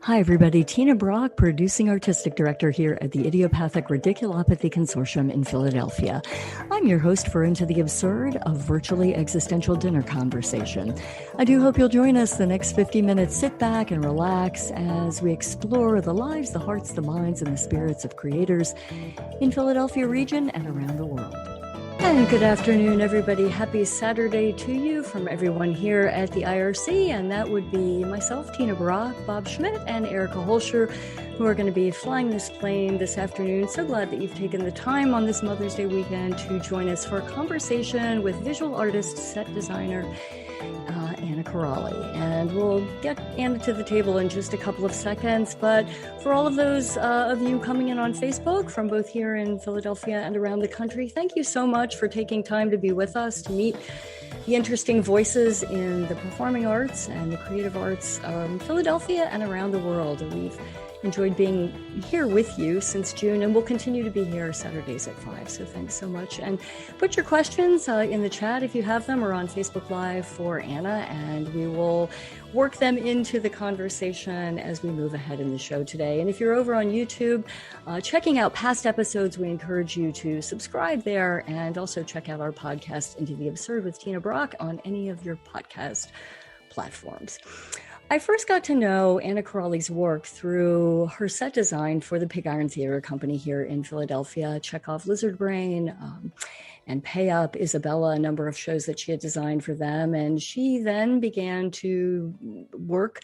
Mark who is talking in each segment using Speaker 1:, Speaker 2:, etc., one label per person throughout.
Speaker 1: Hi, everybody. Tina Brock, Producing Artistic Director here at the Idiopathic Radiculopathy Consortium in Philadelphia. I'm your host for Into the Absurd, a virtually existential dinner conversation. I do hope you'll join us the next 50 minutes. Sit back and relax as we explore the lives, the hearts, the minds, and the spirits of creators in Philadelphia region and around the world. And good afternoon, everybody. Happy Saturday to you from everyone here at the IRC. And that would be myself, Tina Brock, Bob Schmidt, and Erica Holscher, who are going to be flying this plane this afternoon. So glad that you've taken the time on this Mother's Day weekend to join us for a conversation with visual artist, set designer, Anna Corrali. And we'll get Anna to the table in just a couple of seconds. But for all of those of you coming in on Facebook from both here in Philadelphia and around the country, thank you so much for taking time to be with us, to meet the interesting voices in the performing arts and the creative arts of Philadelphia and around the world. And we've enjoyed being here with you since June, and we'll continue to be here Saturdays at 5. So thanks so much. And put your questions in the chat if you have them, or on Facebook Live for Anna, and we will work them into the conversation as we move ahead in the show today. And if you're over on YouTube, checking out past episodes, we encourage you to subscribe there, and also check out our podcast, Into the Absurd with Tina Brock, on any of your podcast platforms. I first got to know Anna Corrali's work through her set design for the Pig Iron Theater Company here in Philadelphia, CHEKHOV LIZARDBRAIN, and Pay Up, Isabella, a number of shows that she had designed for them. And she then began to work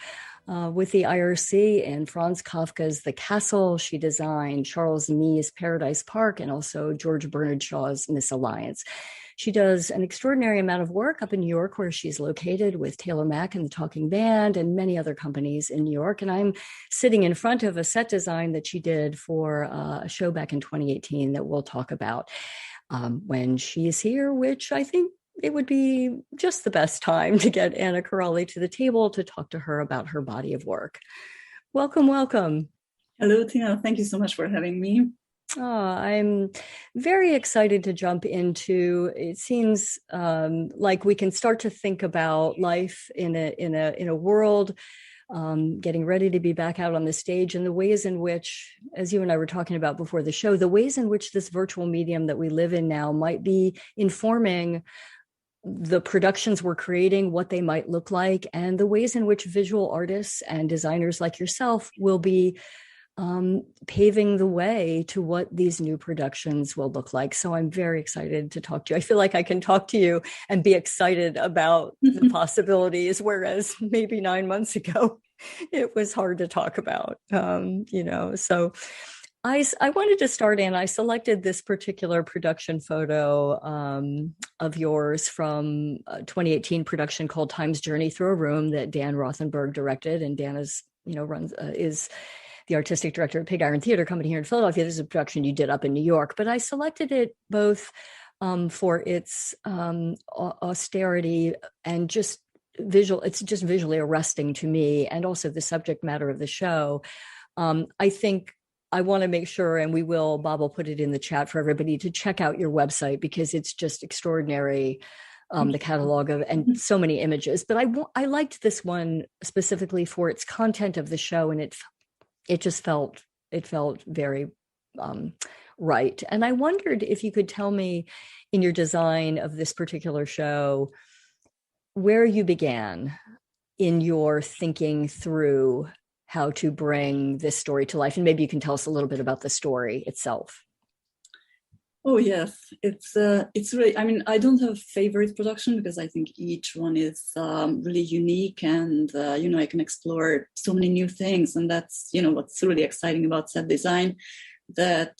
Speaker 1: with the IRC and Franz Kafka's The Castle. She designed Charles Mee's Paradise Park and also George Bernard Shaw's MISALLIANCE. She does an extraordinary amount of work up in New York, where she's located, with Taylor Mack and the Talking Band and many other companies in New York. And I'm sitting in front of a set design that she did for a show back in 2018 that we'll talk about when she is here, which I think it would be just the best time to get Anna Corrali to the table to talk to her about her body of work. Welcome, welcome.
Speaker 2: Hello, Tina. Thank you so much for having me.
Speaker 1: I'm very excited to jump into. It seems like we can start to think about life in a world getting ready to be back out on the stage, and the ways in which, as you and I were talking about before the show, the ways in which this virtual medium that we live in now might be informing the productions we're creating, what they might look like, and the ways in which visual artists and designers like yourself will be paving the way to what these new productions will look like. So I'm very excited to talk to you. I feel like I can talk to you and be excited about the possibilities, whereas maybe 9 months ago, it was hard to talk about, So I wanted to start, and I selected this particular production photo of yours from a 2018 production called Time's Journey Through a Room that Dan Rothenberg directed, and Dan is the artistic director of Pig Iron Theater Company here in Philadelphia. This is a production you did up in New York, but I selected it both for its austerity and just visual. It's just visually arresting to me, and also the subject matter of the show. I think I want to make sure, and we will, Bob will put it in the chat for everybody to check out your website, because it's just extraordinary. The catalog of, and so many images, but I liked this one specifically for its content of the show, and it just felt very right. And I wondered if you could tell me, in your design of this particular show, where you began in your thinking through how to bring this story to life. And maybe you can tell us a little bit about the story itself.
Speaker 2: Oh, yes. It's really, I mean, I don't have a favorite production, because I think each one is really unique, and, I can explore so many new things. And that's, what's really exciting about set design, that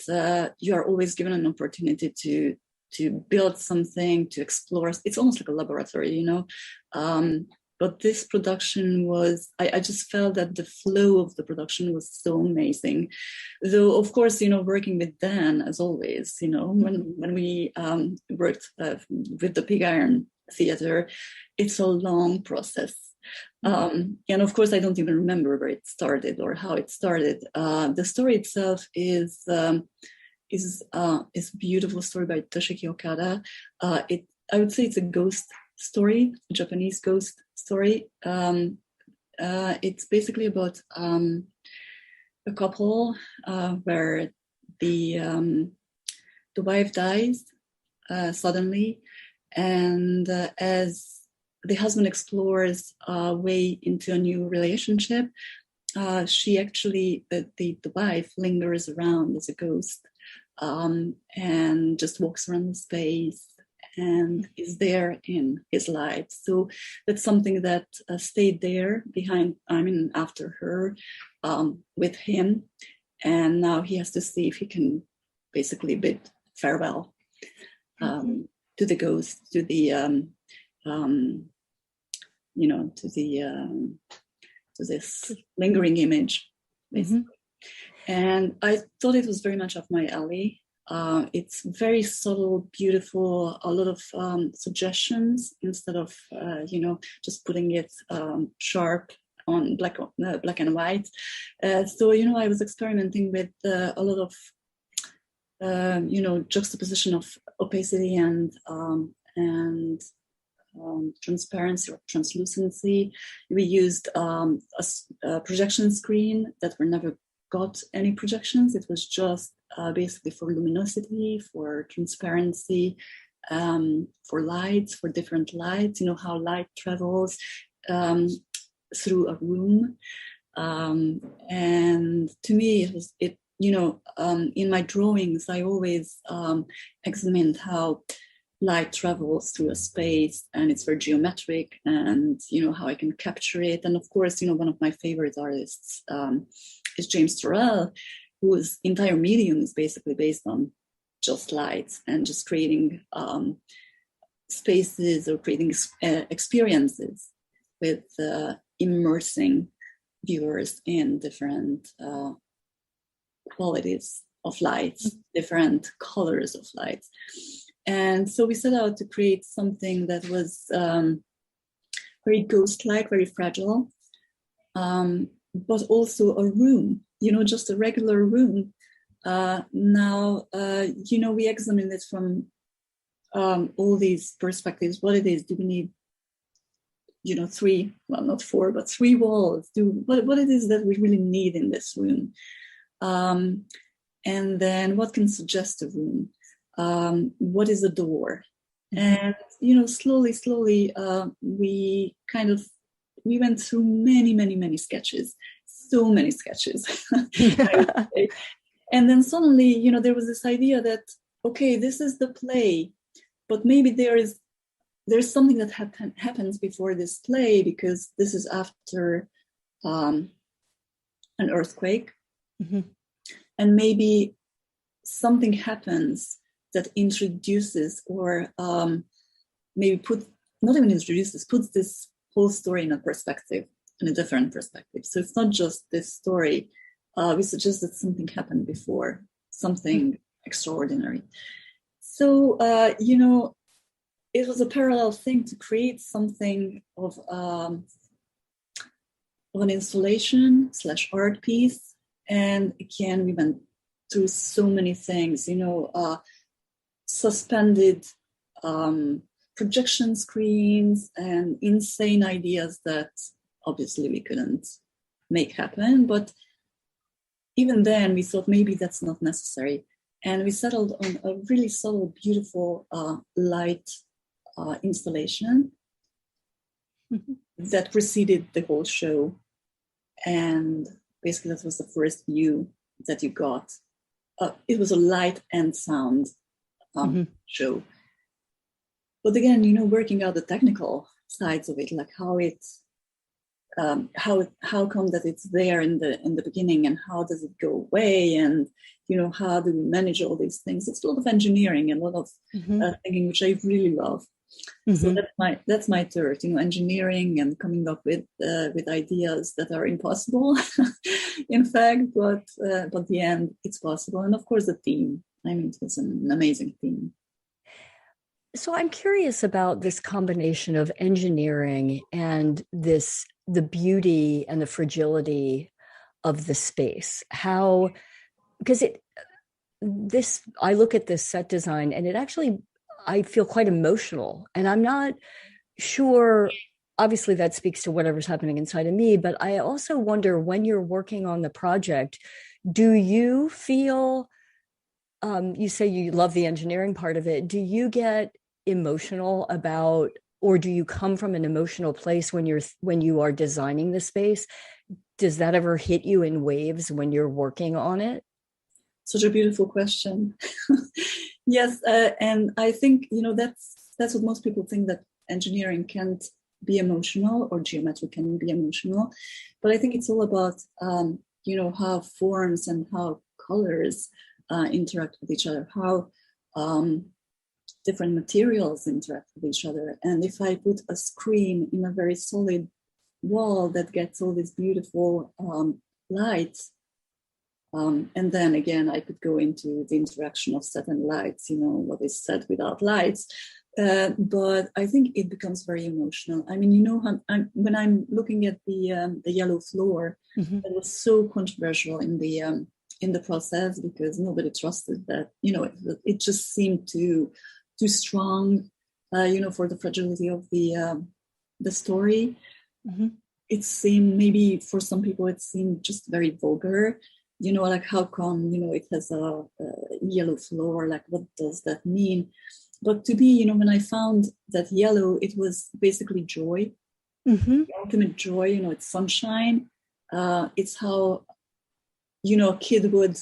Speaker 2: you are always given an opportunity to build something, to explore. It's almost like a laboratory, But this production was, I just felt that the flow of the production was so amazing. Though, of course, working with Dan, as always, when we worked with the Pig Iron Theater, it's a long process. And of course, I don't even remember where it started or how it started. The story itself is a beautiful story by Toshiki Okada. I would say it's a ghost story, a Japanese ghost story. it's basically about a couple where the wife dies suddenly, and as the husband explores a way into a new relationship, she actually, the wife lingers around as a ghost, and just walks around the space and is there in his life. So that's something that stayed there behind, after her, with him. And now he has to see if he can basically bid farewell to the ghost, to the, to this lingering image, basically. And I thought it was very much up my alley. It's very subtle, beautiful, a lot of suggestions instead of, just putting it sharp on black and white. So, I was experimenting with a lot of, juxtaposition of opacity and transparency or translucency. We used a projection screen that were never got any projections. It was just basically for luminosity, for transparency, for lights, for different lights, how light travels through a room. And to me, in my drawings, I always examined how light travels through a space, and it's very geometric, and how I can capture it. And of course, one of my favorite artists is James Turrell, whose entire medium is basically based on just lights and just creating spaces or creating experiences with immersing viewers in different qualities of lights, different colors of lights. And so we set out to create something that was very ghost-like, very fragile, but also a room, just a regular room. Now, we examine it from all these perspectives. What it is, do we need, three, well, not four, but three walls? What it is that we really need in this room? And then what can suggest a room? What is a door? And slowly we went through many sketches, so many sketches. And then suddenly there was this idea that, okay, this is the play, but maybe there's something that happens before this play, because this is after an earthquake, and maybe something happens that introduces, or maybe puts this whole story in a different perspective. So it's not just this story. We suggest that something happened before, something extraordinary. So, it was a parallel thing to create something of an installation / art piece. And again, we went through so many things, suspended projection screens and insane ideas that obviously we couldn't make happen. But even then, we thought maybe that's not necessary. And we settled on a really subtle, beautiful light installation that preceded the whole show. And basically, that was the first view that you got. It was a light and sound show. But again, working out the technical sides of it, like how come that it's there in the beginning, and how does it go away, and how do we manage all these things? It's a lot of engineering and a lot of thinking, which I really love. So that's my third, engineering and coming up with ideas that are impossible, in fact, but the end, it's possible. And of course, the theme. It was an amazing theme.
Speaker 1: So I'm curious about this combination of engineering and the beauty and the fragility of the space. How, because I look at this set design and it actually, I feel quite emotional, and I'm not sure obviously that speaks to whatever's happening inside of me, but I also wonder, when you're working on the project, do you feel, you say you love the engineering part of it, do you get emotional about, or do you come from an emotional place when you are designing the space? Does that ever hit you in waves when you're working on it?
Speaker 2: Such a beautiful question. Yes, and I think, that's what most people think, that engineering can't be emotional or geometry can be emotional. But I think it's all about, how forms and how colors interact with each other, how different materials interact with each other. And if I put a screen in a very solid wall that gets all these beautiful lights, and then again, I could go into the interaction of set and lights, what is set without lights. But I think it becomes very emotional. I mean, when I'm looking at the yellow floor,
Speaker 1: Mm-hmm.
Speaker 2: it was so controversial in the process, because nobody trusted that. It just seemed too strong, for the fragility of the story.
Speaker 1: Mm-hmm.
Speaker 2: It seemed, maybe for some people, it seemed just very vulgar. Like, how come, it has a yellow floor? Like, what does that mean? But to be, when I found that yellow, it was basically joy,
Speaker 1: Mm-hmm.
Speaker 2: the ultimate joy, it's sunshine. It's how, a kid would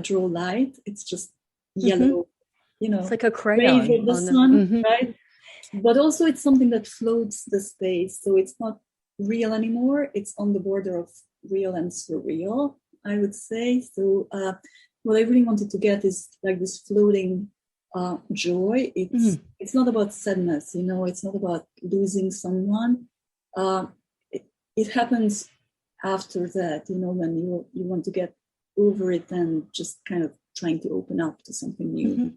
Speaker 2: draw light. It's just yellow,
Speaker 1: It's like a
Speaker 2: rays
Speaker 1: crayon
Speaker 2: of the
Speaker 1: on the,
Speaker 2: sun,
Speaker 1: mm-hmm.
Speaker 2: right? But also it's something that floats the space. So it's not real anymore. It's on the border of real and surreal, I would say. So what I really wanted to get is like this floating joy. It's not about sadness, it's not about losing someone. It happens after that, when you want to get over it and just kind of trying to open up to something new.
Speaker 1: Mm-hmm.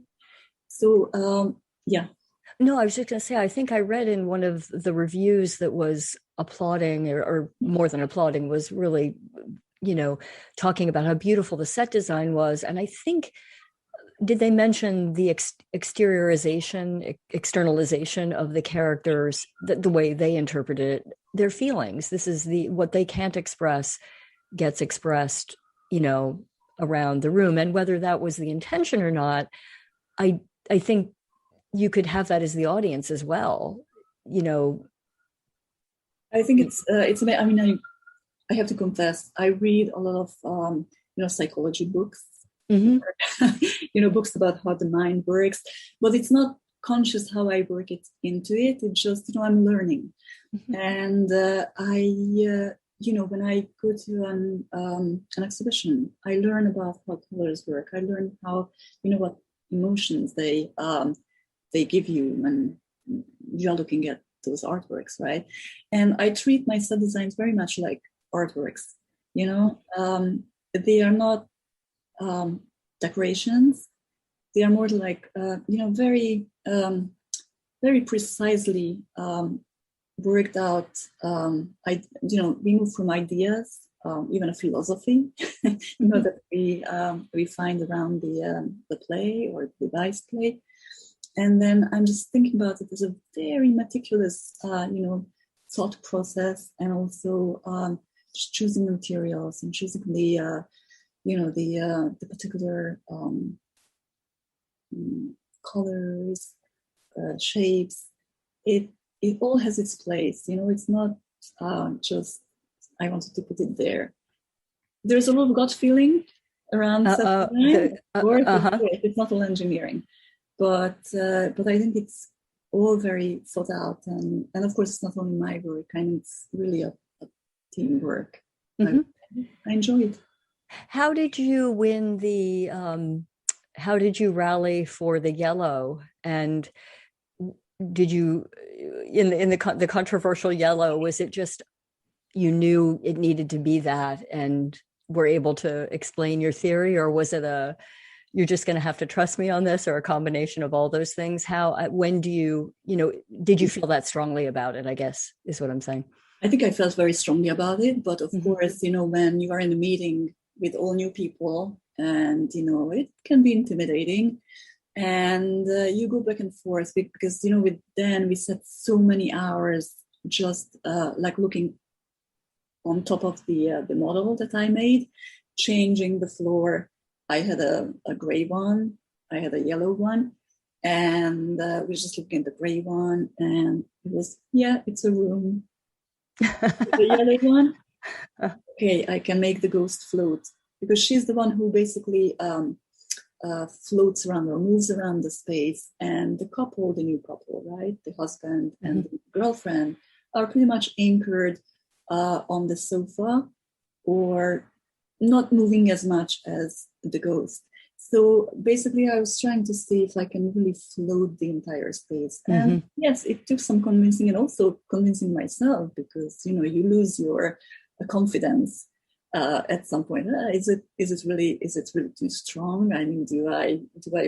Speaker 2: So yeah.
Speaker 1: No, I was just going to say, I think I read in one of the reviews that was applauding, or more than applauding, was really, talking about how beautiful the set design was. And I think, did they mention the externalization of the characters, the way they interpreted their feelings? This is what they can't express gets expressed, around the room. And whether that was the intention or not, I think you could have that as the audience as well.
Speaker 2: I think it's I mean, I have to confess, I read a lot of psychology books,
Speaker 1: mm-hmm.
Speaker 2: Books about how the mind works, but it's not conscious how I work it into it. It's just, I'm learning. Mm-hmm. And when I go to an exhibition, I learn about how colors work. I learn how, what emotions they give you when you're looking at those artworks, right? And I treat my set designs very much like artworks. They are not decorations. They are more like very very precisely worked out. We move from ideas, even a philosophy, that we find around the play or the devised play. And then I'm just thinking about it as a very meticulous, thought process, and also just choosing materials and choosing the particular colors, shapes. It all has its place. It's not just I wanted to put it there. There's a lot of gut feeling around set design. It's not all engineering. But I think it's all very thought out, and of course it's not only my work. I mean, it's really a teamwork. Mm-hmm. I enjoy it.
Speaker 1: How did you win the? How did you rally for the yellow? And did you in the controversial yellow? Was it just you knew it needed to be that, and were able to explain your theory, or was it you're just going to have to trust me on this, or a combination of all those things? When do you, did you feel that strongly about it, I guess, is what I'm saying.
Speaker 2: I think I felt very strongly about it, but of course, when you are in a meeting with all new people, and, it can be intimidating, and you go back and forth, because, with Dan, we set so many hours just like looking on top of the model that I made, changing the floor. I had a gray one, I had a yellow one, and we were just looking at the gray one, and it was, it's a room. The yellow one, okay, I can make the ghost float, because she's the one who basically floats around or moves around the space, and the new couple, right, the husband and the girlfriend, are pretty much anchored on the sofa, or not moving as much as the ghost. So basically I was trying to see if I can really float the entire space. And yes, it took some convincing, and also convincing myself, because, you lose your confidence at some point. Is it really too strong? I mean, do I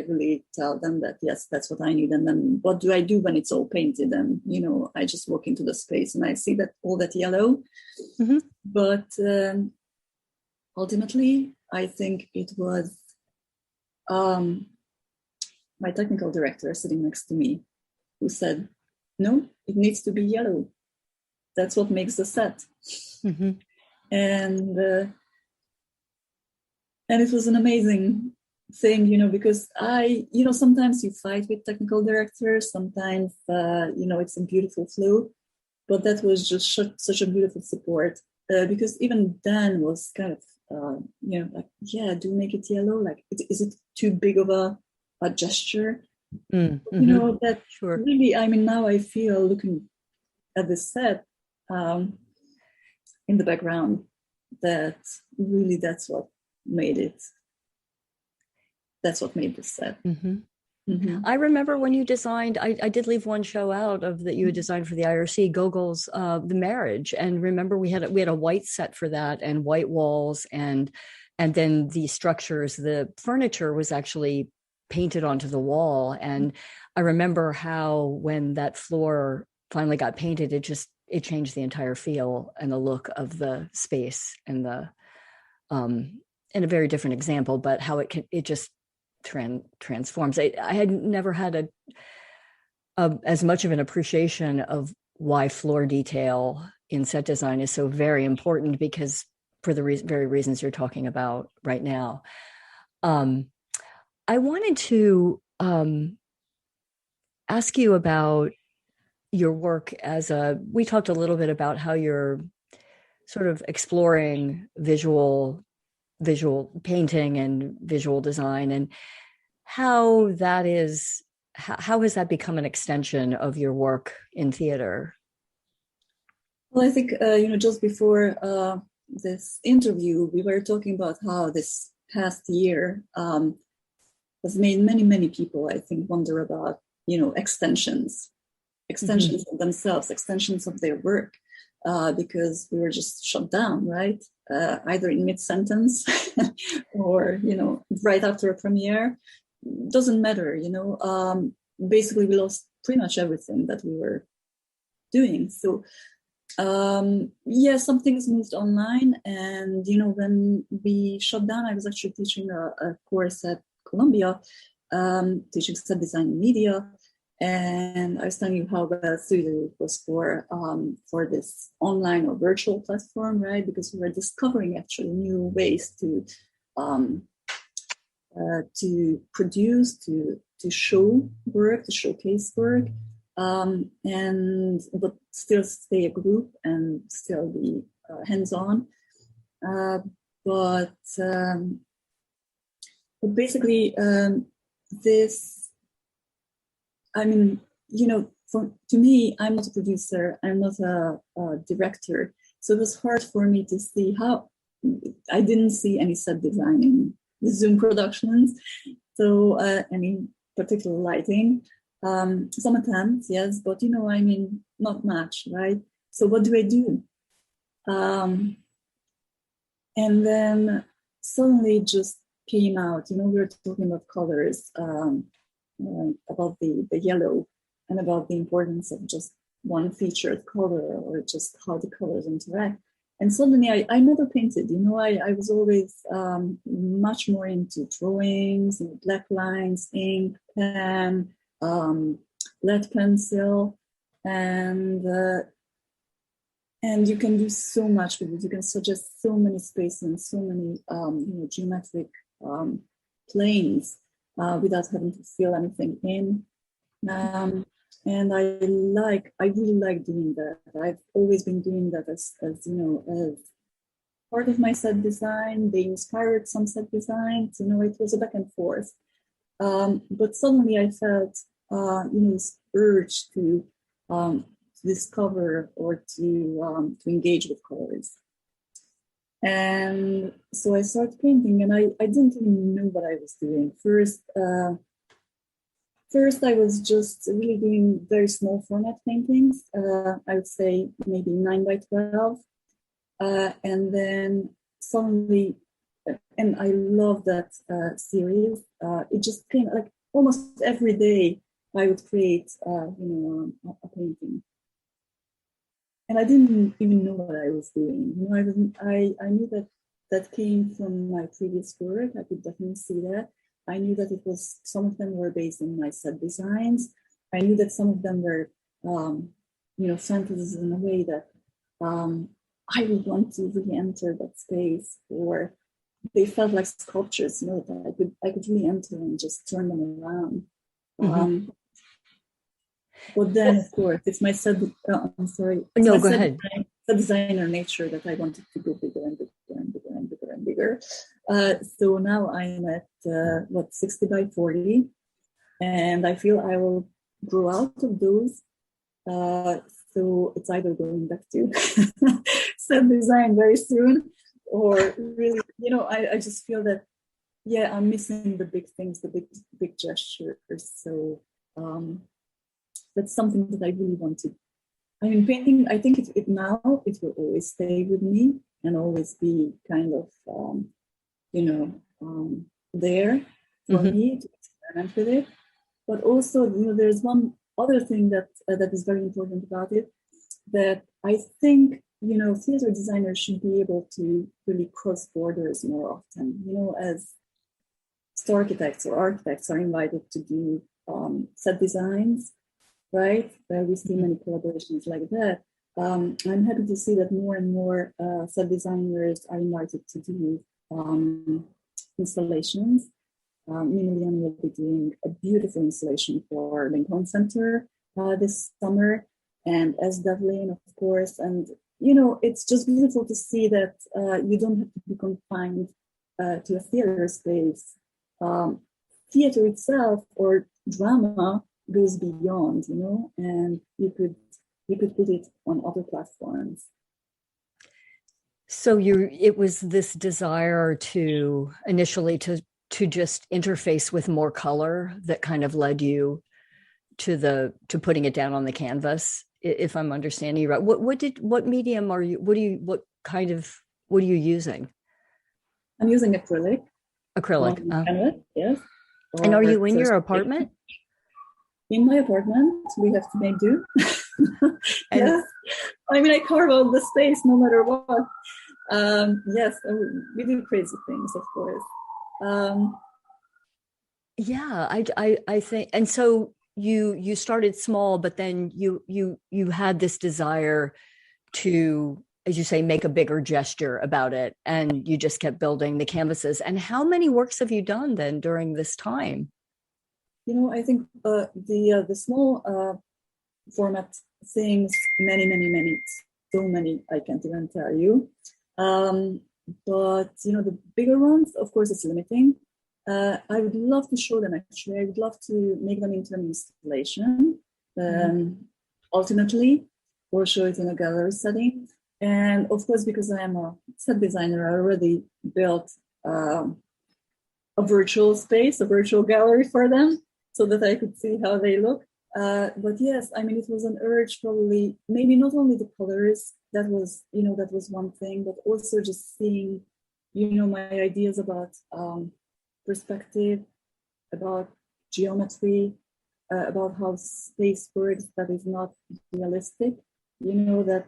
Speaker 2: really tell them that, yes, that's what I need? And then what do I do when it's all painted? And, I just walk into the space and I see that all that yellow. But ultimately, I think it was my technical director sitting next to me who said, no, it needs to be yellow. That's what makes the set. And it was an amazing thing, because sometimes you fight with technical directors, sometimes, it's a beautiful flow, but that was just such a beautiful support, because even Dan was kind of, like, do make it yellow? Like, is it too big of a gesture? That sure. Really, I mean, now I feel, looking at this set in the background, that really that's what made it. That's what made this set.
Speaker 1: I remember when you designed, I did leave one show out of that you had designed for the IRC, Gogol's The Marriage. And remember we had a white set for that, and white walls, and then the structures, the furniture was actually painted onto the wall. And I remember how when that floor finally got painted, it changed the entire feel and the look of the space, and the in a very different example, but how it just transforms. I had never had as much of an appreciation of why floor detail in set design is so very important, because for the very reasons you're talking about right now. I wanted to ask you about your work we talked a little bit about how you're sort of exploring visual painting and visual design, and how has that become an extension of your work in theater?
Speaker 2: Well, I think, just before this interview, we were talking about how this past year has made many, many people, I think, wonder about, extensions of themselves, extensions of their work, because we were just shut down, right? Either in mid-sentence or, right after a premiere. Doesn't matter, basically we lost pretty much everything that we were doing. So, some things moved online. And, when we shut down, I was actually teaching a course at Columbia, teaching set design and media. And I was telling you how well suited it was for this online or virtual platform, right? Because we were discovering actually new ways to produce, to show work, to showcase work, but still stay a group and still be hands-on. But basically, this. I mean, to me, I'm not a producer, I'm not a director. So it was hard for me to see how I didn't see any set design in the Zoom productions. So any particular lighting, some attempts, yes, but not much, right? So what do I do? And then suddenly it just came out, we were talking about colors, about the yellow, and about the importance of just one featured color, or just how the colors interact. And suddenly I never painted, I was always much more into drawings, black lines, ink, pen, lead pencil. And and you can do so much with it. You can suggest so many spaces and so many geometric planes without having to fill anything in. And I really like doing that. I've always been doing that as part of my set design. They inspired some set designs. It was a back and forth. But suddenly I felt, this urge to discover or to engage with colors. And so I started painting, and I didn't even know what I was doing. First, I was just really doing very small format paintings. I would say maybe 9x12. And then suddenly, and I love that series. It just came like almost every day I would create, a painting. And I didn't even know what I was doing. I knew that came from my previous work. I could definitely see that. I knew that some of them were based on my set designs. I knew that some of them were, fantasies in a way that I would want to really enter that space, or they felt like sculptures, that I could really enter and just turn them around. Mm-hmm. But then, of course, it's my I'm sorry.
Speaker 1: No, go ahead.
Speaker 2: The designer nature that I wanted to go bigger and bigger and bigger and bigger and bigger. So now I'm at 60 by 40, and I feel I will grow out of those. So it's either going back to set design very soon, or really, I just feel that, I'm missing the big things, the big gestures. So that's something that I really want to. I mean, painting, I think it will always stay with me and always be kind of, there for me to experiment with it. But also, there's one other thing that is very important about it, that I think, theater designers should be able to really cross borders more often, as star architects or architects are invited to do set designs, right? Where we see many collaborations like that. I'm happy to see that more and more set designers are invited to do installations. Emilian will be doing a beautiful installation for Lincoln Center this summer, and as Devlin, of course. And, it's just beautiful to see that you don't have to be confined to a theater space. Theater itself or drama goes beyond, and you could put it on other platforms.
Speaker 1: So it was this desire to initially to just interface with more color that kind of led you to putting it down on the canvas, if I'm understanding you right. What medium are you? What are you using?
Speaker 2: I'm using acrylic.
Speaker 1: Acrylic.
Speaker 2: Yes.
Speaker 1: And are you in your apartment?
Speaker 2: In my apartment, we have to make do. Yes. I mean, I carve out the space no matter what. Yes, we do crazy things, of course.
Speaker 1: I think, and so you started small, but then you had this desire to, as you say, make a bigger gesture about it, and you just kept building the canvases. And how many works have you done then during this time?
Speaker 2: I think the small format things, many, so many, I can't even tell you. But the bigger ones, of course, it's limiting. I would love to show them, actually. I would love to make them into an installation, ultimately, or show it in a gallery setting. And of course, because I am a set designer, I already built a virtual space, a virtual gallery for them, so that I could see how they look. But yes, I mean, it was an urge, probably, maybe not only the colors, that was one thing, but also just seeing, my ideas about perspective, about geometry, about how space works that is not realistic, that,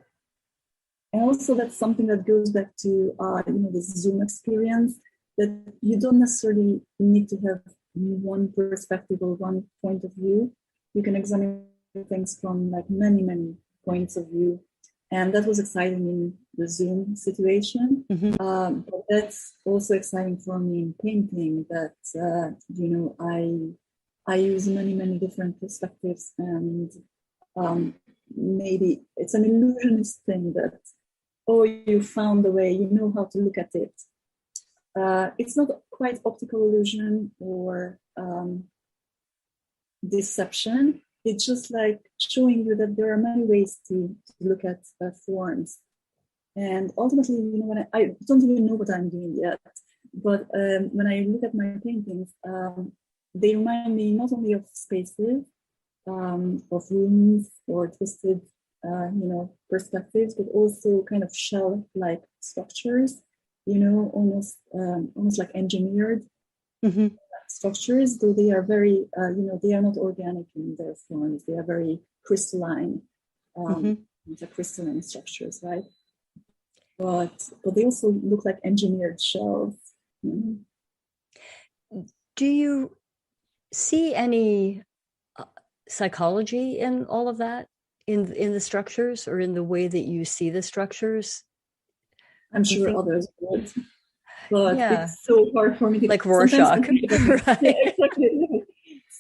Speaker 2: and also that's something that goes back to, the Zoom experience, that you don't necessarily need to have one perspective or one point of view. You can examine things from like many, many points of view. And that was exciting in the Zoom situation. But that's also exciting for me in painting, that, I use many different perspectives, and maybe it's an illusionist thing that, oh, you found the way, you know how to look at it. It's not quite optical illusion or deception. It's just like showing you that there are many ways to look at forms. And ultimately, when I don't even know what I'm doing yet, but when I look at my paintings, they remind me not only of spaces, of rooms or twisted, perspectives, but also kind of shell-like structures, almost like engineered structures, though they are very, they are not organic in their forms. They are very crystalline, crystalline structures, right? But they also look like engineered shells.
Speaker 1: Do you see any psychology in all of that, in the structures, or in the way that you see the structures?
Speaker 2: I'm sure others would, but it's so hard for me to,
Speaker 1: like Rorschach. Right.
Speaker 2: Yeah, exactly.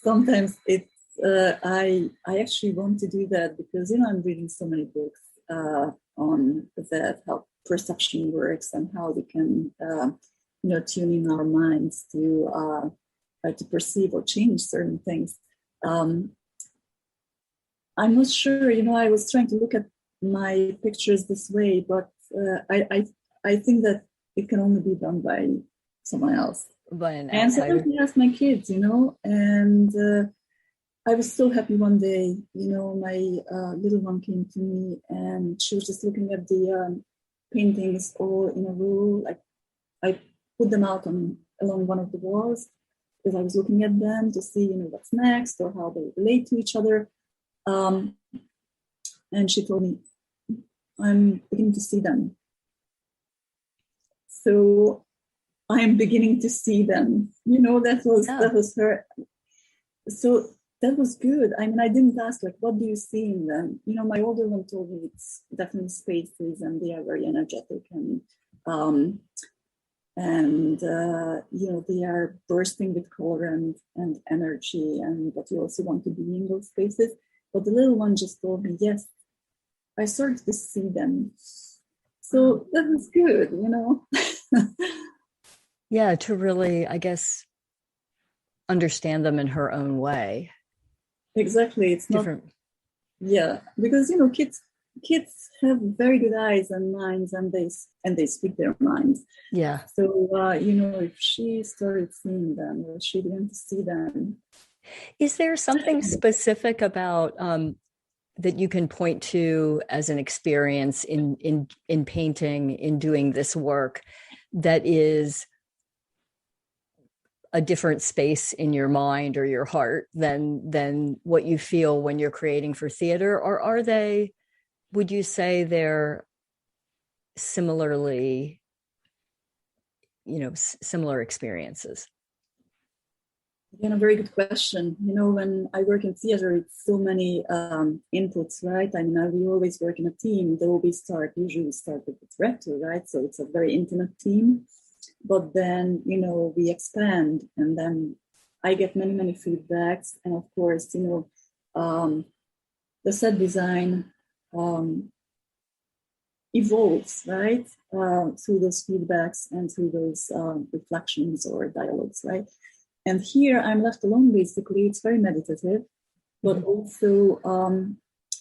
Speaker 2: Sometimes it's I actually want to do that because I'm reading so many books on that, how perception works and how we can tune in our minds to perceive or change certain things. I'm not sure, I was trying to look at my pictures this way, but I think that it can only be done by someone else.
Speaker 1: By an
Speaker 2: outsider. And sometimes I ask my kids, and I was so happy one day, my little one came to me and she was just looking at the paintings all in a row. Like I put them out along one of the walls because I was looking at them to see, what's next or how they relate to each other. And she told me, I'm beginning to see them. So I'm beginning to see them. That was her. So that was good. I mean, I didn't ask, like, what do you see in them? My older one told me it's definitely spaces and they are very energetic and they are bursting with color and energy, and that you also want to be in those spaces. But the little one just told me, yes, I started to see them. So that was good,
Speaker 1: Yeah, to really, I guess, understand them in her own way.
Speaker 2: Exactly. It's different. Yeah, because kids have very good eyes and minds, and they speak their minds.
Speaker 1: Yeah.
Speaker 2: So if she started seeing them, or she began to see them.
Speaker 1: Is there something specific about that you can point to as an experience in painting, in doing this work, that is a different space in your mind or your heart than what you feel when you're creating for theater? Or are they, would you say they're similarly, similar experiences?
Speaker 2: Again, a very good question. When I work in theater, it's so many inputs, right? I mean, we always work in a team. Though we usually start with the director, right? So it's a very intimate team. But then, we expand, and then I get many feedbacks. And of course, the set design evolves, right? Through those feedbacks and through those reflections or dialogues, right? And here I'm left alone, basically. It's very meditative, but also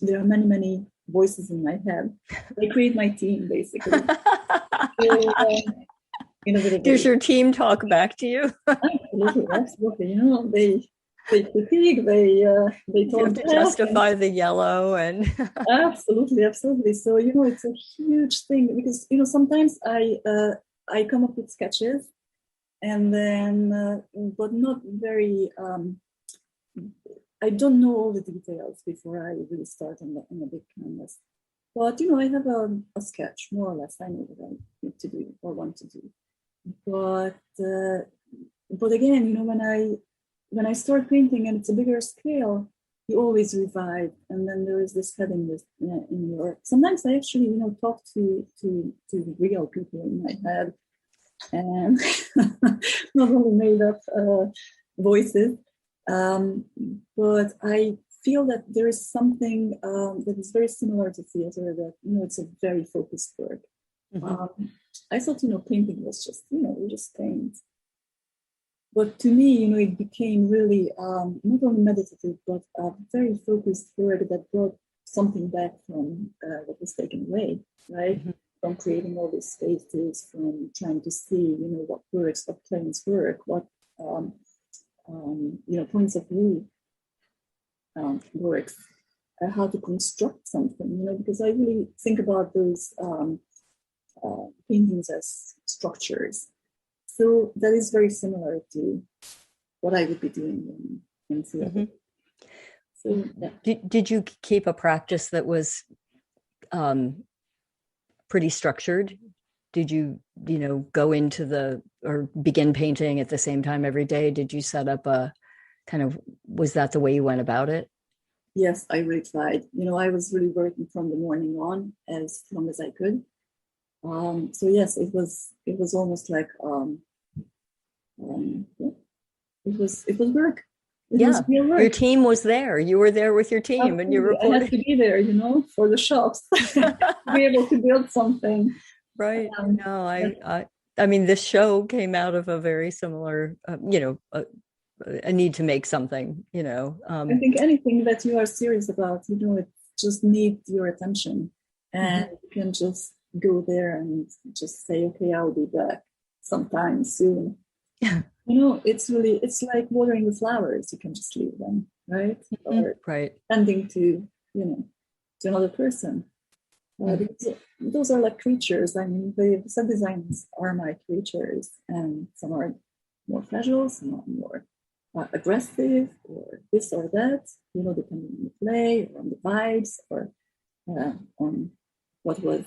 Speaker 2: there are many voices in my head. I create my team, basically. So,
Speaker 1: does your team talk back to you?
Speaker 2: Absolutely. They critique, they talk.
Speaker 1: You have to justify the yellow and
Speaker 2: absolutely. So it's a huge thing because sometimes I come up with sketches, and then but not very. I don't know all the details before I really start on a big canvas. But I have a sketch, more or less. I know what I need to do or want to do. But again, when I start painting and it's a bigger scale, you always revive, and then there is this heading with in your. Sometimes I actually, talk to real people in my head, and not only made up voices, but I feel that there is something that is very similar to theater. That it's a very focused work. Mm-hmm. I thought painting was just we just paint. But to me, it became really not only meditative, but a very focused work that brought something back from what was taken away, right? Mm-hmm. From creating all these spaces, from trying to see, what works, what planes work, what, points of view works, how to construct something, because I really think about those paintings as structures. So that is very similar to what I would be doing in theater. Mm-hmm. So, yeah.
Speaker 1: Did you keep a practice that was pretty structured? Did you, go into or begin painting at the same time every day? Did you set up was that the way you went about it?
Speaker 2: Yes, I really tried. I was really working from the morning on as long as I could. So yes, it was almost like it was work. It was real work.
Speaker 1: Your team was there. You were there with your team. Absolutely. And you reported.
Speaker 2: I had to be there, for the shops to be able to build something.
Speaker 1: Right. I mean, this show came out of a very similar, a need to make something.
Speaker 2: I think anything that you are serious about, it just needs your attention, and you can just go there and just say, okay, I'll be back sometime soon. It's like watering the flowers. You can just leave them, right? Or tending to another person. Those are like creatures. I mean, the set designs are my creatures, and some are more casual, some are more aggressive, or this or that, depending on the play, or on the vibes, or on what was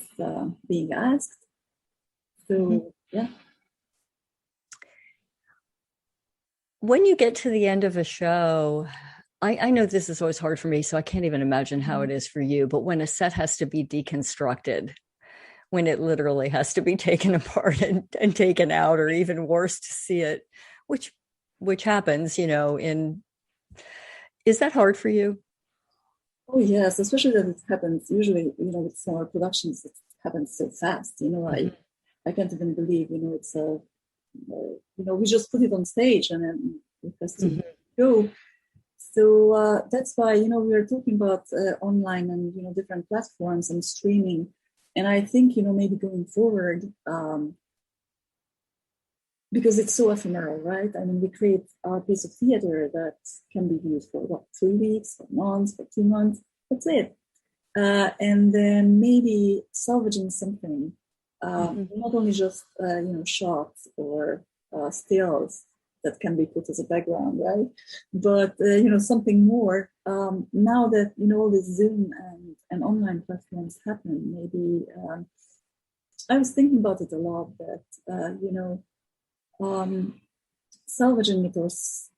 Speaker 2: being asked. So, yeah.
Speaker 1: When you get to the end of a show, I know this is always hard for me, so I can't even imagine how it is for you, but when a set has to be deconstructed, when it literally has to be taken apart and taken out, or even worse, to see it, which happens, is that hard for you?
Speaker 2: Oh, yes, especially that it happens usually, with smaller productions, it happens so fast. I can't even believe, it's we just put it on stage and then it has to go. So that's why, we are talking about online and, different platforms and streaming. And I think, maybe going forward, because it's so ephemeral, right? I mean, we create our piece of theater that can be viewed for 3 weeks, for months, for 2 months. That's it. And then maybe salvaging something, not only just, shots or stills that can be put as a background, right? But, something more. Now that, all this Zoom and online platforms happen, maybe I was thinking about it a lot, that, salvaging it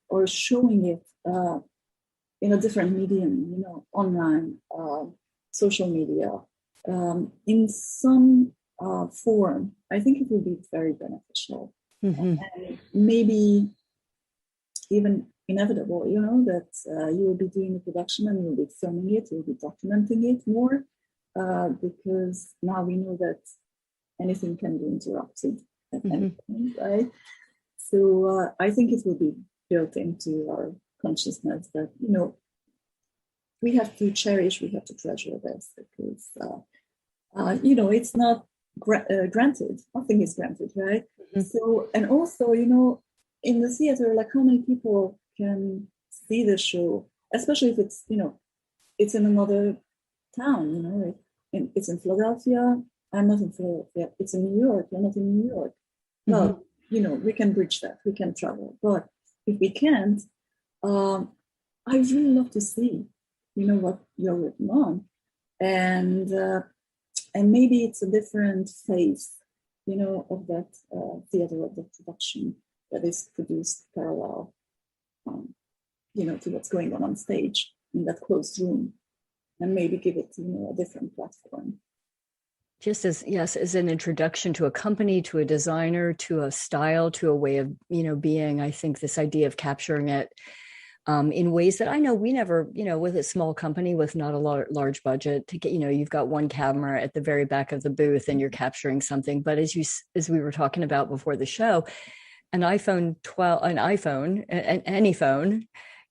Speaker 2: or showing it in a different medium, online, social media, in some form, I think it will be very beneficial. And maybe even inevitable, that you will be doing the production and you'll be filming it, you'll be documenting it more, because now we know that anything can be interrupted at any point, right? So I think it will be built into our consciousness that, we have to cherish, we have to treasure this, because, it's not granted. Nothing is granted, right? So, and also, in the theater, like how many people can see the show, especially if it's, it's in another town, it's in Philadelphia. I'm not in Philadelphia. It's in New York. You're not in New York. Well, we can bridge that. We can travel. But if we can't, I really love to see, what you're working on. And maybe it's a different phase, of that theater, of the production that is produced parallel, to what's going on stage. in that closed room, and maybe give it, a different platform.
Speaker 1: Just as an introduction to a company, to a designer, to a style, to a way of, being. I think this idea of capturing it in ways that I know we never, with a small company with not a large budget to get, you've got one camera at the very back of the booth and you're capturing something. But as we were talking about before the show, any phone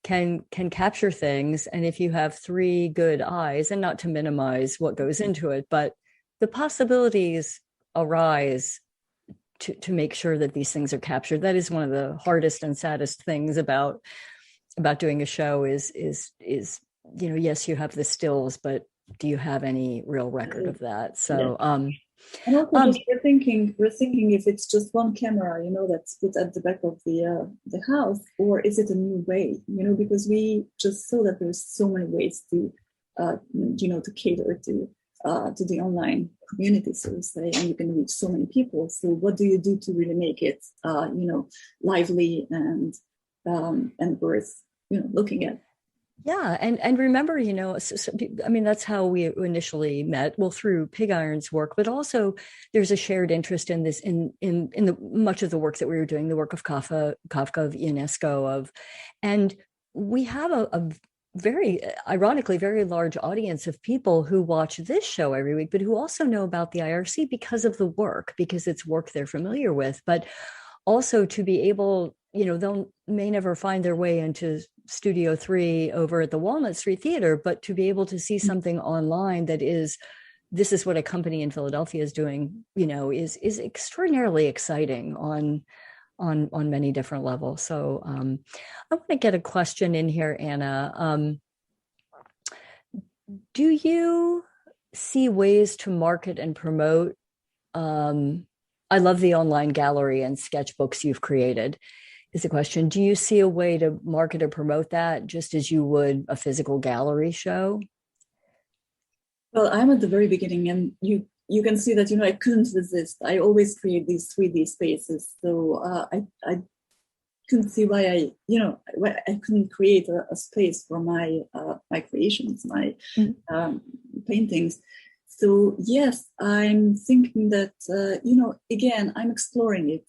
Speaker 1: can capture things. And if you have 3 good eyes, and not to minimize what goes into it, but the possibilities arise to make sure that these things are captured. That is one of the hardest and saddest things about doing a show is, yes, you have the stills, but do you have any real record of that? So,
Speaker 2: and also we're thinking if it's just one camera, that's put at the back of the house, or is it a new way, because we just saw that there's so many ways to, to cater to the online community, so to say, and you can reach so many people. So what do you do to really make it, lively and worth, looking at?
Speaker 1: Yeah. And remember, that's how we initially met, through Pig Iron's work, but also there's a shared interest in this, in the much of the work that we were doing, the work of Kafka of UNESCO and we have a very, ironically, very large audience of people who watch this show every week, but who also know about the IRC because of the work, because it's work they're familiar with, but also to be able, may never find their way into Studio 3 over at the Walnut Street Theater, but to be able to see something online this is what a company in Philadelphia is doing, is extraordinarily exciting on many different levels. So I want to get a question in here, Anna. Do you see ways to market and promote? I love the online gallery and sketchbooks you've created, is the question. Do you see a way to market or promote that just as you would a physical gallery show?
Speaker 2: Well, I'm at the very beginning, and you can see that, I couldn't resist. I always create these 3D spaces. So I couldn't see why I couldn't create a space for my creations, my paintings. So yes, I'm thinking that, again, I'm exploring it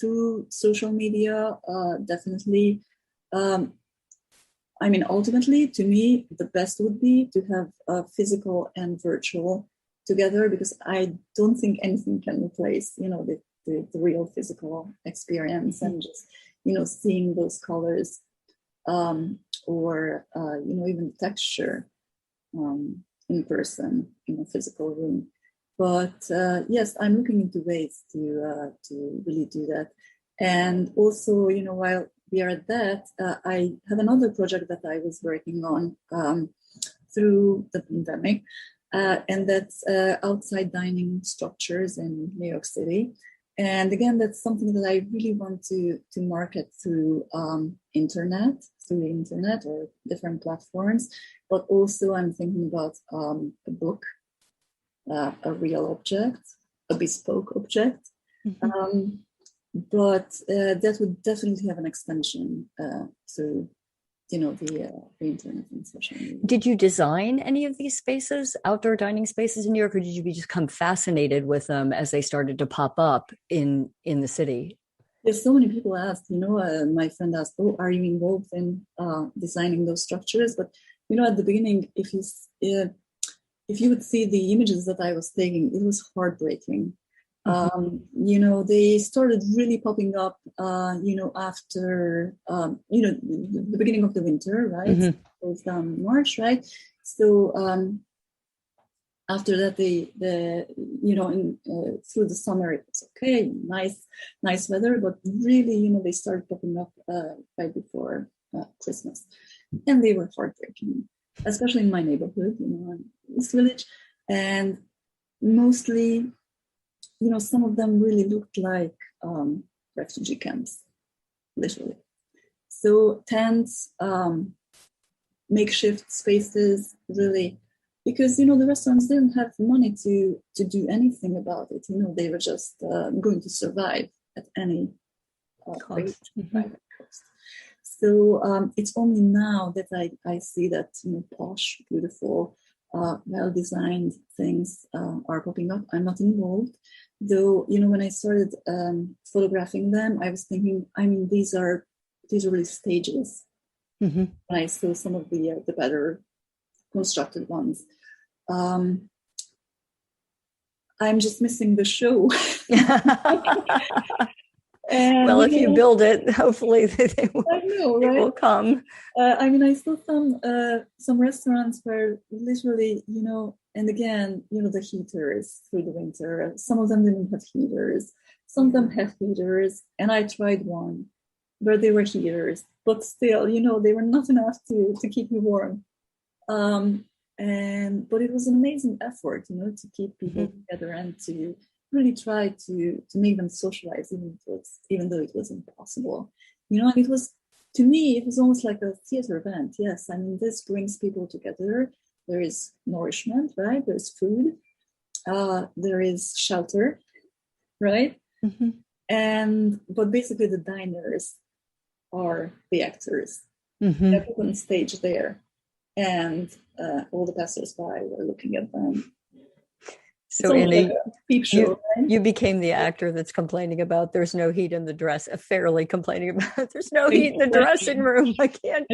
Speaker 2: through social media, definitely. Ultimately, to me, the best would be to have physical and virtual together, because I don't think anything can replace, the real physical experience and just, seeing those colors or, even texture in person in a physical room. But yes, I'm looking into ways to really do that. And also, while we are at that, I have another project that I was working on through the pandemic, and that's outside dining structures in New York City. And again, that's something that I really want to market through internet or different platforms. But also I'm thinking about a book, a real object, a bespoke object. Mm-hmm. But that would definitely have an extension through, the internet and social media. Did
Speaker 1: you design any of these spaces, outdoor dining spaces in New York, or did you become fascinated with them as they started to pop up in the city?
Speaker 2: There's so many people asked, my friend asked, are you involved in designing those structures? But, at the beginning, if you would see the images that I was taking, it was heartbreaking. They started really popping up, after, the beginning of the winter, right? Mm-hmm. It was down March, right? So after that, through the summer, it was okay, nice weather, but really, they started popping up right before Christmas, and they were heartbreaking, especially in my neighborhood, East Village, and mostly. Some of them really looked like refugee camps, literally. So tents, makeshift spaces, really, because, the restaurants didn't have money to do anything about it. They were just going to survive at any cost. So it's only now that I see that, you know, posh, beautiful, well-designed things are popping up. I'm not involved, though. You know, when I started photographing them, I was thinking, I mean, these are really stages.
Speaker 1: Mm-hmm.
Speaker 2: And I saw some of the better constructed ones. I'm just missing the show. And,
Speaker 1: well, if you build it, hopefully they will come.
Speaker 2: I mean, I saw some restaurants where literally, you know, and again, you know, the heaters through the winter. Some of them didn't have heaters. Some of them have heaters. And I tried one where they were heaters, but still, you know, they were not enough to keep me warm. But it was an amazing effort, you know, to keep people together and to really try to make them socialize, even though it was impossible. You know, and it was, to me, it was almost like a theater event. Yes, I mean, this brings people together. There is nourishment, right? There's food. There is shelter, right? Mm-hmm. But basically the diners are the actors. Mm-hmm. They're put on stage there. And all the passersby were looking at them.
Speaker 1: So you became the actor that's complaining about there's no heat in the dress, fairly complaining about there's no heat in the dressing room. I can't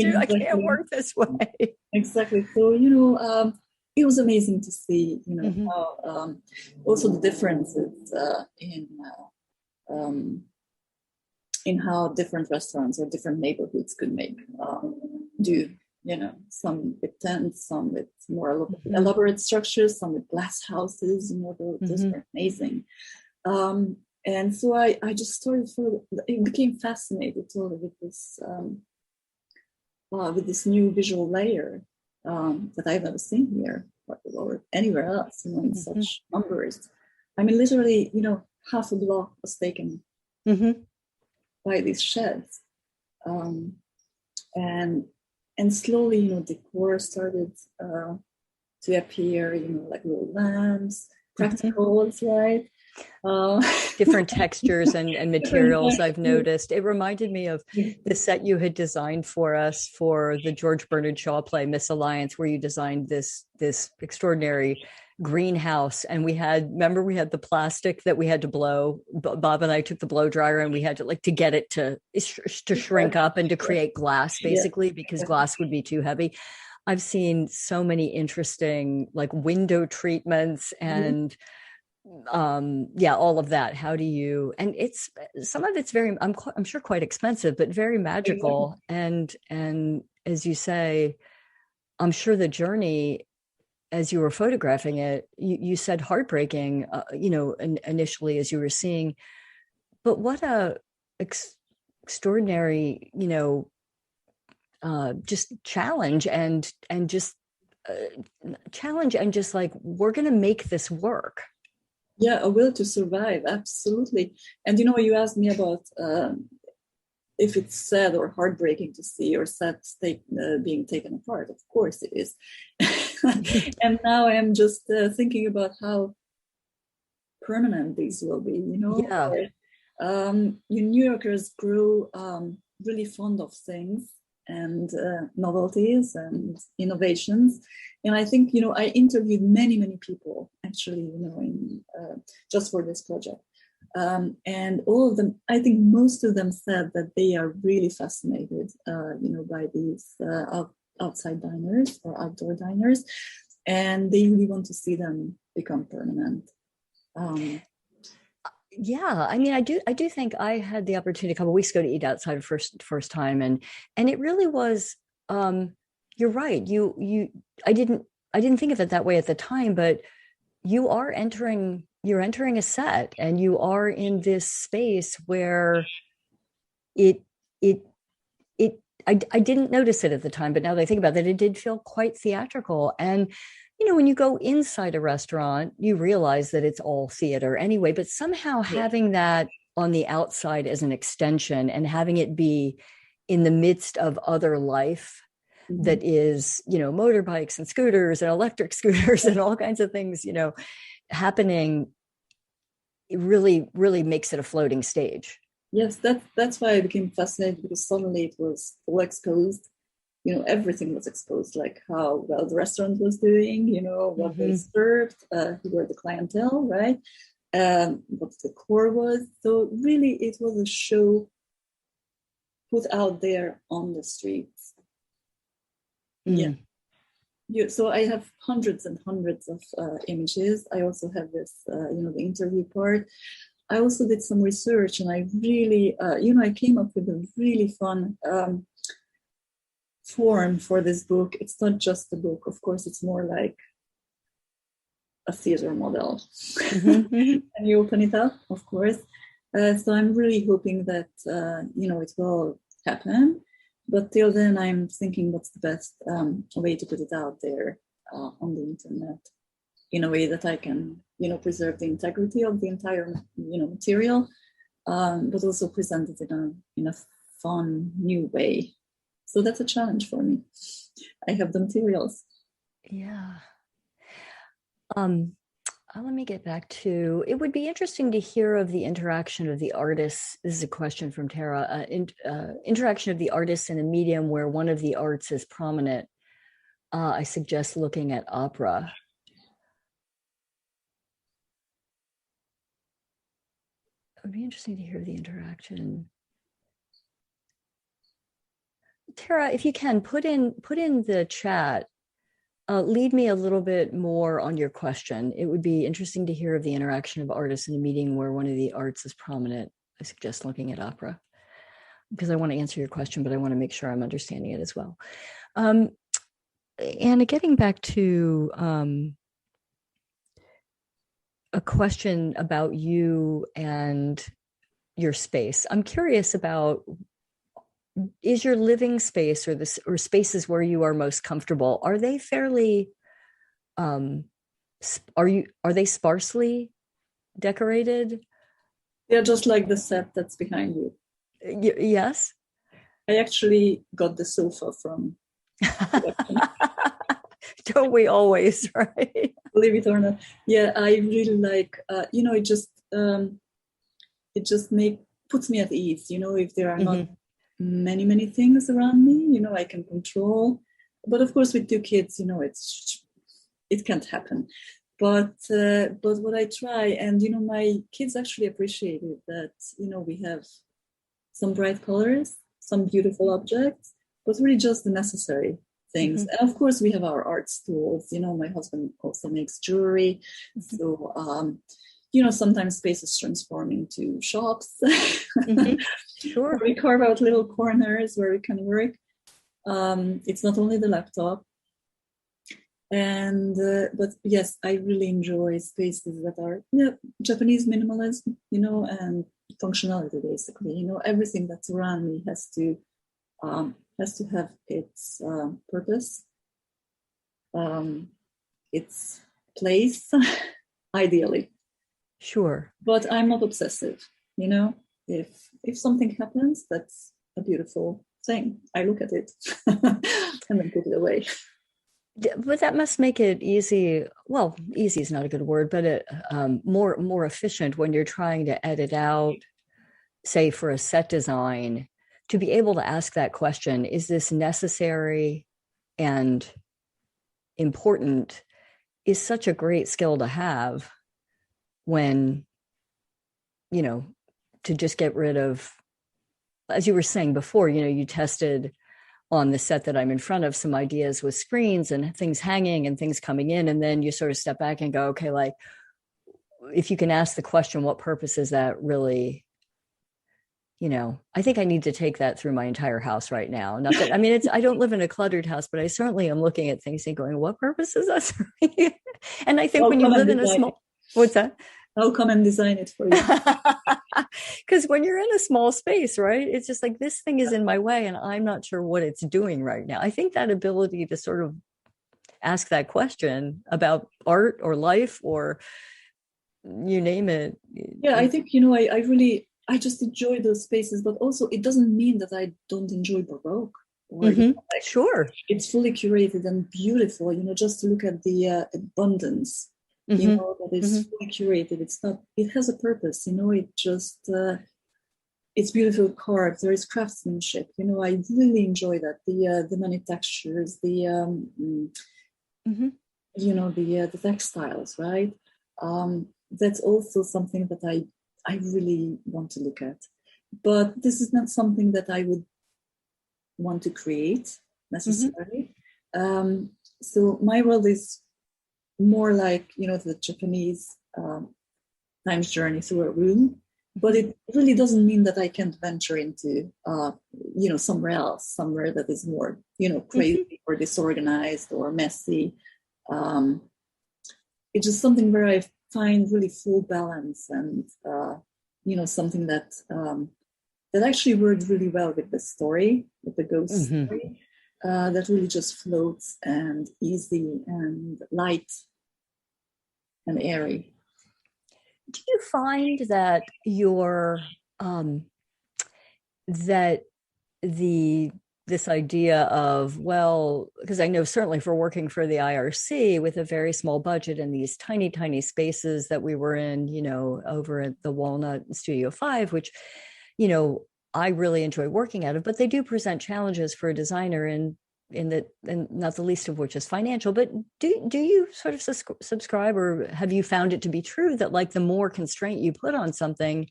Speaker 1: work this way. Exactly.
Speaker 2: So, you know, it was amazing to see, you know, how also the differences in how different restaurants or different neighborhoods could do. You know, some with tents, some with more elaborate structures, some with glass houses. You know, those were amazing. And so I just started it became fascinated totally with this new visual layer that I've never seen here or anywhere else. You know, in such numbers. I mean, literally, you know, half a block was taken by these sheds, and slowly, you know, decor started to appear, you know, like little lamps, practicals, right?
Speaker 1: Different textures and materials I've noticed. It reminded me of the set you had designed for us for the George Bernard Shaw play, MISALLIANCE, where you designed this extraordinary greenhouse. And we had the plastic that we had to blow. Bob and I took the blow dryer and we had to get it to shrink up and to create glass, basically, because glass would be too heavy. I've seen so many interesting like window treatments and all of that. How do you, and it's, some of it's very, I'm sure quite expensive, but very magical. And as you say, I'm sure the journey, as you were photographing it, you said heartbreaking, you know, initially as you were seeing, but what a extraordinary, you know, just challenge and just like, we're going to make this work.
Speaker 2: Yeah, a will to survive. Absolutely. And, you know, you asked me about if it's sad or heartbreaking to see or sets being taken apart. Of course it is. And now I am just thinking about how permanent these will be, you know. Yeah. New Yorkers grow really fond of things and novelties and innovations. And I think, you know, I interviewed many people, actually, you know, just for this project. And all of them, I think most of them said that they are really fascinated, you know, by these outside diners or outdoor diners, and they really want to see them become permanent.
Speaker 1: Yeah, I mean, I do think I had the opportunity a couple of weeks ago to eat outside first time, and it really was. You're right. I didn't think of it that way at the time, but you're entering a set, and you are in this space where I didn't notice it at the time, but now that I think about it, it did feel quite theatrical. And, you know, when you go inside a restaurant, you realize that it's all theater anyway, but somehow having that on the outside as an extension and having it be in the midst of other life that is, you know, motorbikes and scooters and electric scooters and all kinds of things, you know, happening, it really makes it a floating stage.
Speaker 2: Yes, that's why I became fascinated, because suddenly it was all exposed. Everything was exposed, like how well the restaurant was doing, what they served, who were the clientele, right? What the core was. So really, it was a show put out there on the streets. Yeah. So I have hundreds and hundreds of images. I also have this, the interview part. I also did some research, and I really, I came up with a really fun form for this book. It's not just a book, of course, it's more like a theater model. And you open it up, of course. So I'm really hoping that, it will happen. But till then, I'm thinking what's the best way to put it out there on the internet in a way that I can, preserve the integrity of the entire, material, but also present it in a fun, new way. So that's a challenge for me. I have the materials.
Speaker 1: Yeah. Let me get back to, it would be interesting to hear of the interaction of the artists. This is a question from Tara. Interaction of the artists in a medium where one of the arts is prominent. I suggest looking at opera. It would be interesting to hear the interaction. Tara, if you can, put in the chat, lead me a little bit more on your question. It would be interesting to hear of the interaction of artists in a meeting where one of the arts is prominent. I suggest looking at opera, because I want to answer your question, but I want to make sure I'm understanding it as well. And getting back to a question about you and your space, I'm curious about, is your living space or spaces where you are most comfortable, are they fairly, are they sparsely decorated?
Speaker 2: Yeah, just like the set that's behind you.
Speaker 1: Yes.
Speaker 2: I actually got the sofa from.
Speaker 1: Don't we always, right?
Speaker 2: Believe it or not. Yeah, I really like, it just puts me at ease, if there are not many things around me, I can control. But of course, with 2 kids, it can't happen. But what I try, and my kids actually appreciated that, we have some bright colors, some beautiful objects, but really just the necessary things. And of course, we have our art tools. My husband also makes jewelry, so sometimes spaces transform into shops. Sure. We carve out little corners where we can work. It's not only the laptop. And but yes, I really enjoy spaces that are Japanese minimalism, and functionality, basically. Everything that's around me has to have its purpose, its place, ideally.
Speaker 1: Sure.
Speaker 2: But I'm not obsessive, If something happens, that's a beautiful thing. I look at it and then put it away.
Speaker 1: But that must make it easy. Well, easy is not a good word, but more efficient when you're trying to edit out, say, for a set design, to be able to ask that question: is this necessary and important? Is such a great skill to have when, to just get rid of, as you were saying before, you tested on the set that I'm in front of some ideas with screens and things hanging and things coming in. And then you sort of step back and go, okay, like, if you can ask the question, what purpose is that really? I think I need to take that through my entire house right now. Not that, I don't live in a cluttered house, but I certainly am looking at things and going, what purpose is that serving? And I think when you live in a small, what's that?
Speaker 2: I'll come and design it for you.
Speaker 1: Because when you're in a small space, right, it's just like, this thing is in my way and I'm not sure what it's doing right now. I think that ability to sort of ask that question about art or life or you name it.
Speaker 2: Yeah, I think, I just enjoy those spaces, but also it doesn't mean that I don't enjoy Baroque. Or,
Speaker 1: sure.
Speaker 2: It's fully curated and beautiful, just to look at the abundance. That it's fully curated. It's not, it has a purpose, it just, it's beautiful carved. There is craftsmanship. You know, I really enjoy that. The many textures, you know, the textiles, right? That's also something that I really want to look at. But this is not something that I would want to create necessarily. So my world is more like, you know, the Japanese time's journey through a room. But it really doesn't mean that I can't venture into, you know, somewhere else, somewhere that is more, you know, crazy or disorganized or messy. It's just something where I find really full balance and, you know, something that that actually worked really well with the story, with the ghost story, that really just floats and easy and light and airy.
Speaker 1: Do you find that this idea of, well, because I know certainly for working for the IRC with a very small budget and these tiny, tiny spaces that we were in, you know, over at the Walnut Studio 5, which, you know, I really enjoy working out of, but they do present challenges for a designer and not the least of which is financial. But do you sort of subscribe, or have you found it to be true that like the more constraint you put on something,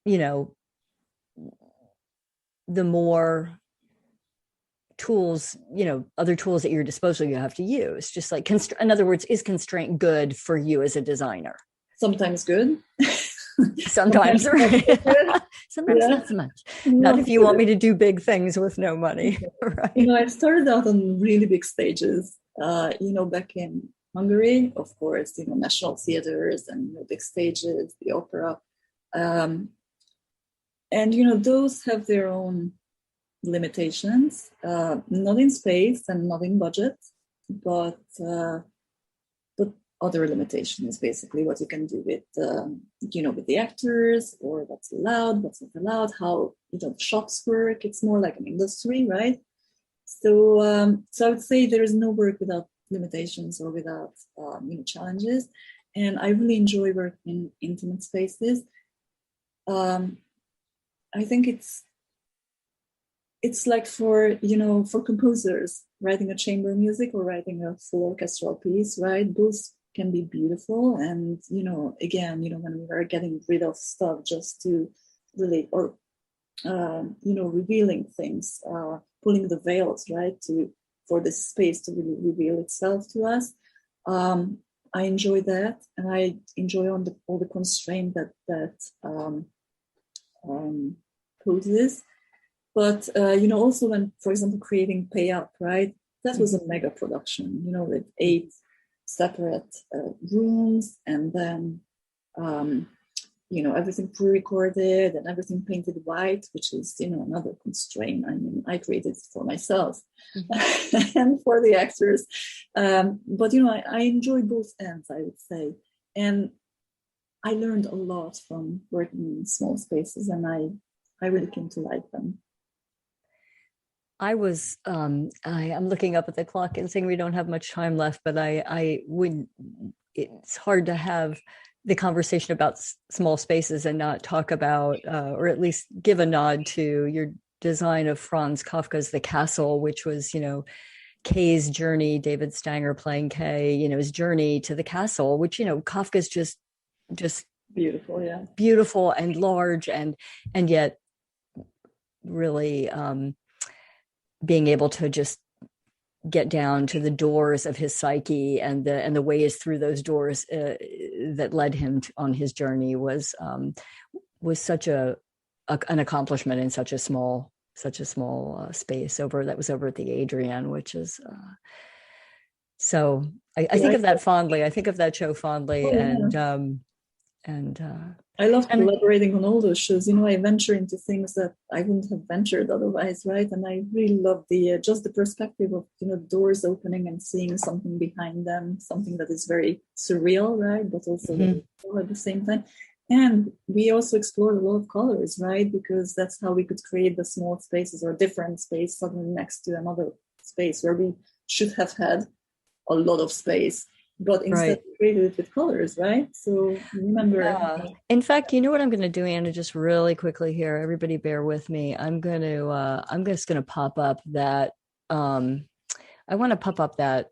Speaker 1: you know, the more tools, you know, other tools at your disposal you have to use? Just like, in other words, is constraint good for you as a designer?
Speaker 2: Sometimes good.
Speaker 1: Sometimes, right? Sometimes not so much. Not if you want me to do big things with no money, right?
Speaker 2: You know, I started out on really big stages, you know, back in Hungary, of course, you know, national theaters and, you know, big stages, the opera. And, you know, those have their own limitations, not in space and not in budget, but other limitations, basically what you can do with, you know, with the actors, or what's allowed, what's not allowed, how, you know, the shops work. It's more like an industry, right? So, so I would say there is no work without limitations or without, you know, challenges. And I really enjoy working in intimate spaces. I think it's like for, you know, for composers, writing a chamber music or writing a full orchestral piece, right? Both can be beautiful. And, you know, again, you know, when we are getting rid of stuff just to really, or, you know, revealing things, pulling the veils, right, for this space to really reveal itself to us. I enjoy that. And I enjoy all the constraint that poses. But, you know, also when, for example, creating Pay Up, right, that was a mega production, you know, with 8 separate rooms, and then, you know, everything pre-recorded and everything painted white, which is, you know, another constraint. I mean, I created it for myself and for the actors. But, you know, I enjoy both ends, I would say. And I learned a lot from working in small spaces, and I really came to like them.
Speaker 1: I'm looking up at the clock and saying we don't have much time left, but it's hard to have the conversation about small spaces and not talk about, or at least give a nod to your design of Franz Kafka's The Castle, which was, you know, Kay's journey, David Stanger playing Kay, you know, his journey to the castle, which, you know, Kafka's just
Speaker 2: beautiful, yeah,
Speaker 1: beautiful and large, and yet really, being able to just get down to the doors of his psyche and the ways through those doors that led him on his journey was such an accomplishment in such a small space that was over at the Adrian, which is so I think of that fondly. I think of that show fondly. And
Speaker 2: I love collaborating on all those shows. You know, I venture into things that I wouldn't have ventured otherwise, right? And I really love just the perspective of, you know, doors opening and seeing something behind them, something that is very surreal, right? But also very cool at the same time. And we also explored a lot of colors, right? Because that's how we could create the small spaces or different space suddenly next to another space where we should have had a lot of space. but instead we created it with colors, right? So remember.
Speaker 1: Yeah. In fact, you know what I'm going to do, Anna, just really quickly here. Everybody bear with me. I'm just going to pop up that, I want to pop up that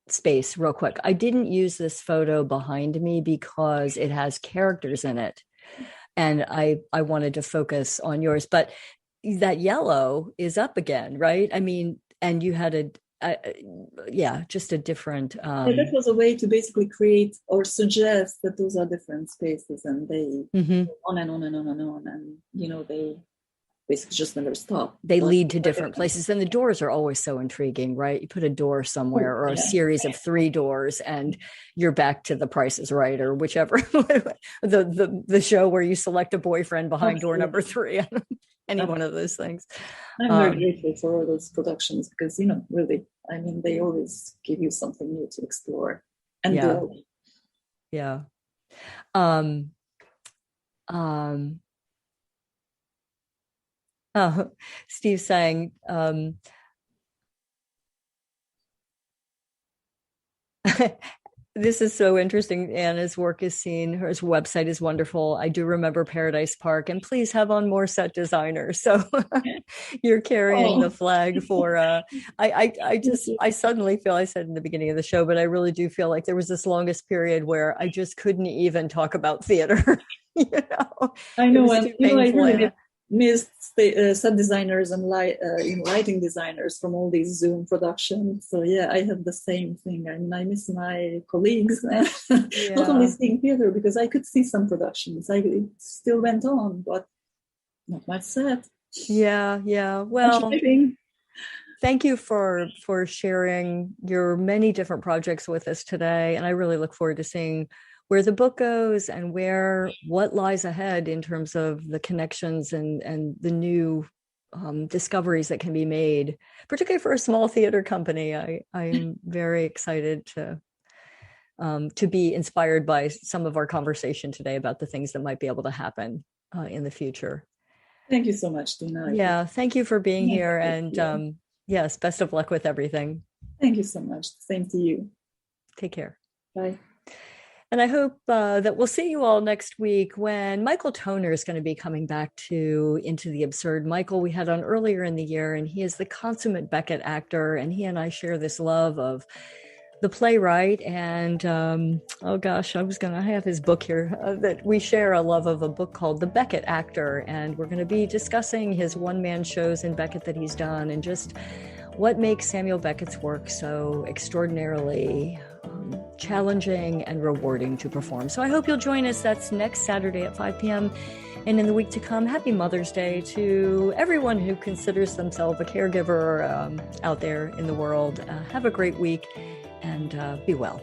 Speaker 1: space real quick. I didn't use this photo behind me because it has characters in it. And I wanted to focus on yours, but that yellow is up again, right? I mean, and you had just a different.
Speaker 2: That was a way to basically create or suggest that those are different spaces, and they go on and on and on and on, and they basically just never stop.
Speaker 1: They lead to different places, and the doors are always so intriguing, right? You put a door somewhere or a series of 3 doors, and you're back to The Price is Right or whichever the show where you select a boyfriend behind door number 3. Any one of those things.
Speaker 2: I'm very grateful for all those productions because, really, I mean, they always give you something new to explore and build.
Speaker 1: Yeah. Steve saying, this is so interesting. Anna's work is seen. Her website is wonderful. I do remember Paradise Park, and please have on more set designers. So you're carrying the flag for, I suddenly feel, I said in the beginning of the show, but I really do feel like there was this longest period where I just couldn't even talk about theater.
Speaker 2: I know. And I really missed set designers and lighting designers from all these Zoom productions. So I had the same thing. I mean, I miss my colleagues, not only seeing theater, because I could see some productions. It still went on, but not much set.
Speaker 1: Yeah. Well, thank you for sharing your many different projects with us today. And I really look forward to seeing where the book goes and what lies ahead in terms of the connections and the new discoveries that can be made, particularly for a small theater company. I'm very excited to be inspired by some of our conversation today about the things that might be able to happen in the future.
Speaker 2: Thank you so much, Dina.
Speaker 1: Yeah, thank you for being here. And yes, best of luck with everything.
Speaker 2: Thank you so much. Same to you.
Speaker 1: Take care.
Speaker 2: Bye.
Speaker 1: And I hope that we'll see you all next week when Michael Toner is going to be coming back to Into the Absurd. Michael, we had on earlier in the year, and he is the consummate Beckett actor, and he and I share this love of the playwright. And I have his book here, that we share a love of a book called The Beckett Actor, and we're going to be discussing his one-man shows in Beckett that he's done and just what makes Samuel Beckett's work so extraordinarily challenging and rewarding to perform. So I hope you'll join us. That's next Saturday at 5 p.m. And in the week to come, happy Mother's Day to everyone who considers themselves a caregiver out there in the world. Have a great week and be well.